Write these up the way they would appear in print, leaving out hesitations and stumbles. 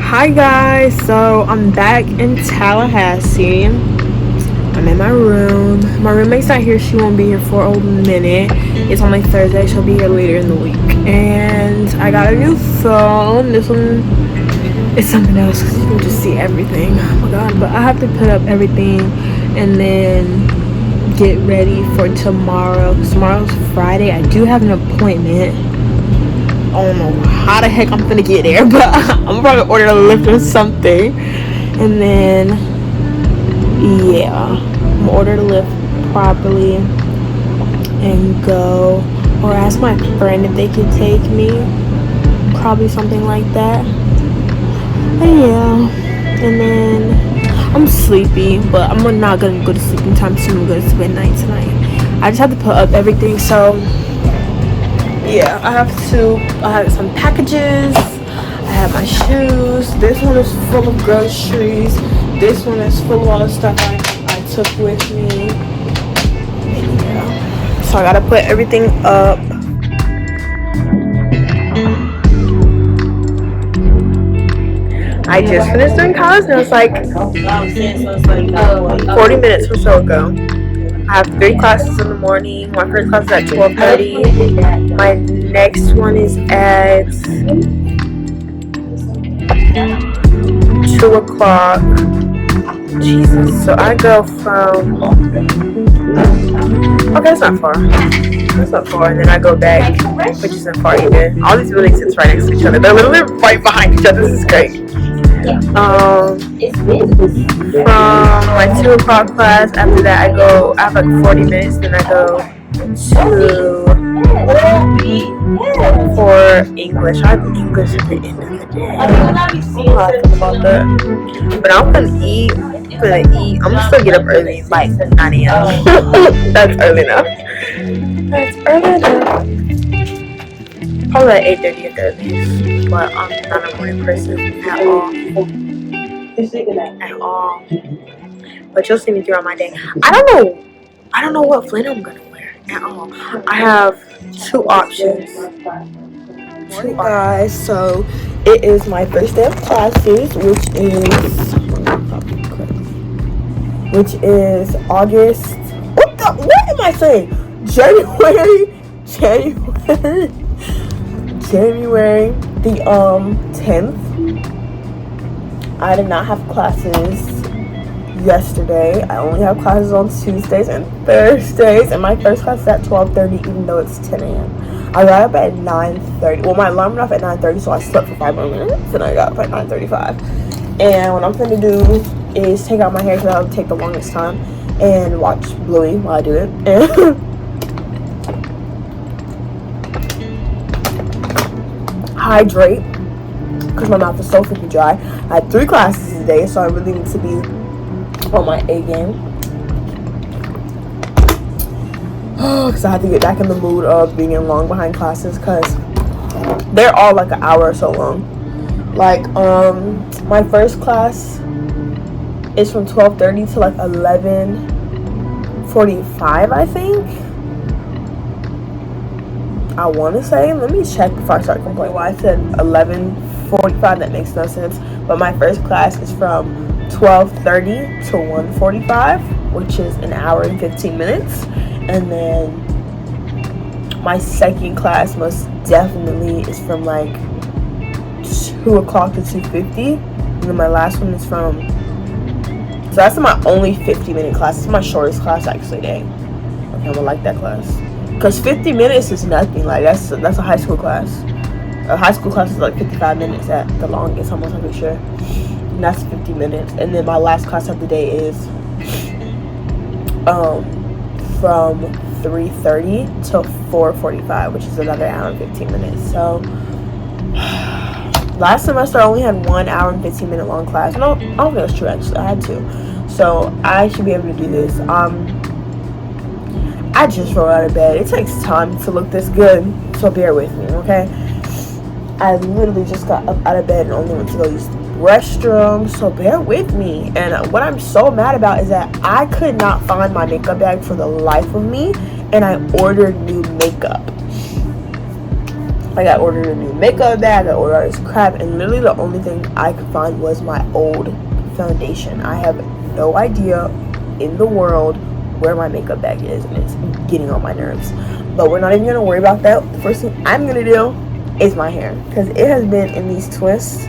Hi guys, so I'm back in Tallahassee. I'm in my room. My roommate's not here, she won't be here for a minute. It's only Thursday, she'll be here later in the week. And I got a new phone. This one is something else because you can just see everything. Oh my god, but I have to put up everything and then get ready for tomorrow. Tomorrow's Friday. I do have an appointment. I don't know how the heck I'm gonna get there, but I'm probably order a Lyft or something. And then, yeah, I'm gonna order the Lyft properly and go, or ask my friend if they could take me. Probably something like that. And yeah, and then I'm sleepy, but I'm not gonna go to sleep anytime soon. I'm gonna go to sleep at night tonight. I just have to put up everything, so. Yeah, I have some packages. I have my shoes. This one is full of groceries. This one is full of all the stuff I took with me. Yeah. So I gotta put everything up. I just finished doing college and it was like 40 minutes or so ago. I have 3 classes in the morning. My first class is at 12:30. My next one is at 2 o'clock. Jesus. So I go from... Okay, it's not far. It's not far. And then I go back, which isn't far either. All these buildings sit right next to each other. They're literally right behind each other. This is great. From my 2 o'clock class, after that I have like 40 minutes, then I go for English. I have English at the end of the day. I don't know how I feel about that. But I'm gonna eat. I'm gonna still get up early, like 9 a.m. That's early enough. That's early enough. Probably like 8:30 at the earliest. But I'm not a morning person at all. At all. But you'll see me throughout my day. I don't know what flannel I'm gonna wear at all. I have 2 options. Morning guys, so it is my first day of classes, which is August. What am I saying? January the 10th. I did not have classes yesterday. I only have classes on Tuesdays and Thursdays, and my first class is at 12:30, even though it's 10 a.m. I got up at 9:30. Well, my alarm went off at 9:30, so I slept for 5 more minutes, and I got up at 9:35. And what I'm gonna do is take out my hair, because that'll take the longest time, and watch Bluey while I do it. And hydrate, because my mouth is so freaking dry. I had 3 classes today, so I really need to be on my A game. Because I had to get back in the mood of being in long behind classes, because they're all like an hour or so long. Like, my first class is from 12:30 to like 11:45, I think. I want to say, let me check before I start complaining. Why I said 11:45, that makes no sense. But my first class is from 12:30 to 1:45, which is an hour and 15 minutes. And then my second class most definitely is from like 2 o'clock to 2:50. And then my last one is from, so that's my only 50-minute class. It's my shortest class actually, dang. Okay, I'm gonna like that class. Because 50 minutes is nothing. Like, that's a high school class. A high school class is like 55 minutes at the longest, I'm not sure. And that's 50 minutes. And then my last class of the day is from 3:30 to 4:45, which is another hour and 15 minutes. So last semester I only had 1 hour and 15 minute long class. No, I don't think that's true actually. I had 2. So I should be able to do this. I just rolled out of bed. It takes time to look this good, so bear with me, okay? I literally just got up out of bed and only went to go use the restroom, so bear with me. And what I'm so mad about is that I could not find my makeup bag for the life of me, and I ordered new makeup. Like, I ordered a new makeup bag, I ordered all this crap, and literally the only thing I could find was my old foundation. I have no idea in the world where my makeup bag is, and it's getting on my nerves. But we're not even gonna worry about that. The first thing I'm gonna do is my hair, because it has been in these twists,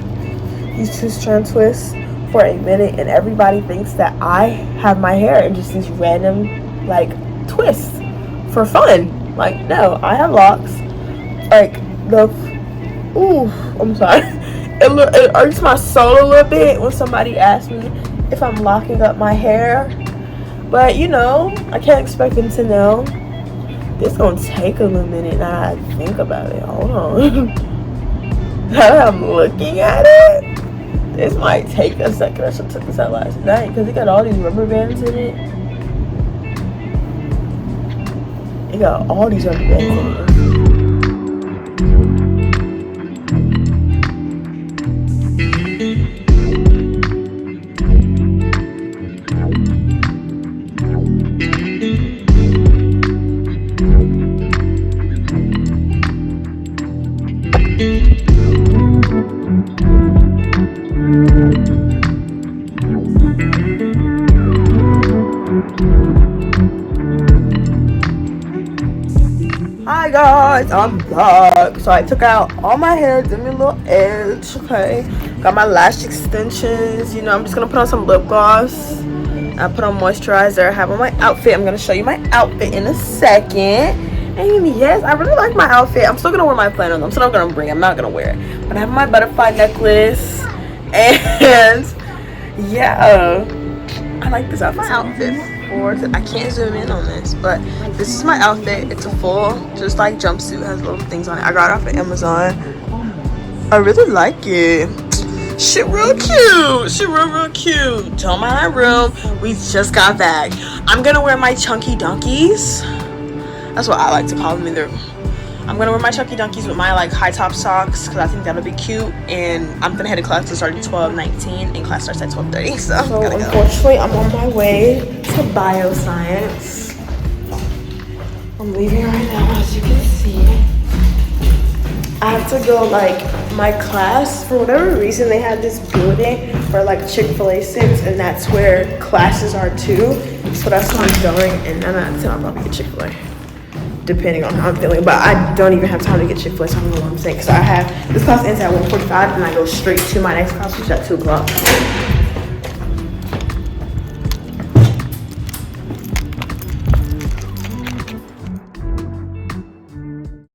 these two-strand twists, for a minute, and everybody thinks that I have my hair in just these random, like, twists for fun. Like, no, I have locks. Like, I'm sorry. It irks my soul a little bit when somebody asks me if I'm locking up my hair. But, you know, I can't expect them to know. This gonna take a little minute now I think about it. Hold on. Now I'm looking at it, this might take a second. I should have took this out last night because it got all these rubber bands in it. It got all these rubber bands in it. Hi guys, I'm back. So I took out all my hair, did me a little edge, okay? Got my lash extensions, you know, I'm just gonna put on some lip gloss. I put on moisturizer. I have on my outfit. I'm gonna show you my outfit in a second. And yes, I really like my outfit. I'm still gonna wear my flannel. I'm still gonna bring it. I'm not gonna wear it. But I have my butterfly necklace. And yeah, I like this outfit. My outfit. I can't zoom in on this, but this is my outfit. It's a full, just like jumpsuit, has little things on it. I got it off of Amazon. I really like it. She real cute. She real cute. To my room. We just got back. I'm gonna wear my chunky donkeys. That's what I like to call them. I'm gonna wear my chunky donkeys with my like high top socks because I think that'll be cute. And I'm gonna head to class to start at 12:19, and class starts at 12:30. So unfortunately, I'm on my way to bioscience. I'm leaving right now, as you can see. I have to go, like, my class, for whatever reason, they had this building where like Chick-fil-A sits, and that's where classes are too. So that's where I'm going, and then I'll probably get Chick-fil-A, depending on how I'm feeling. But I don't even have time to get Chick-fil-A, so I don't know what I'm saying. Because I have, this class ends at 1:45, and I go straight to my next class, which is at 2 o'clock.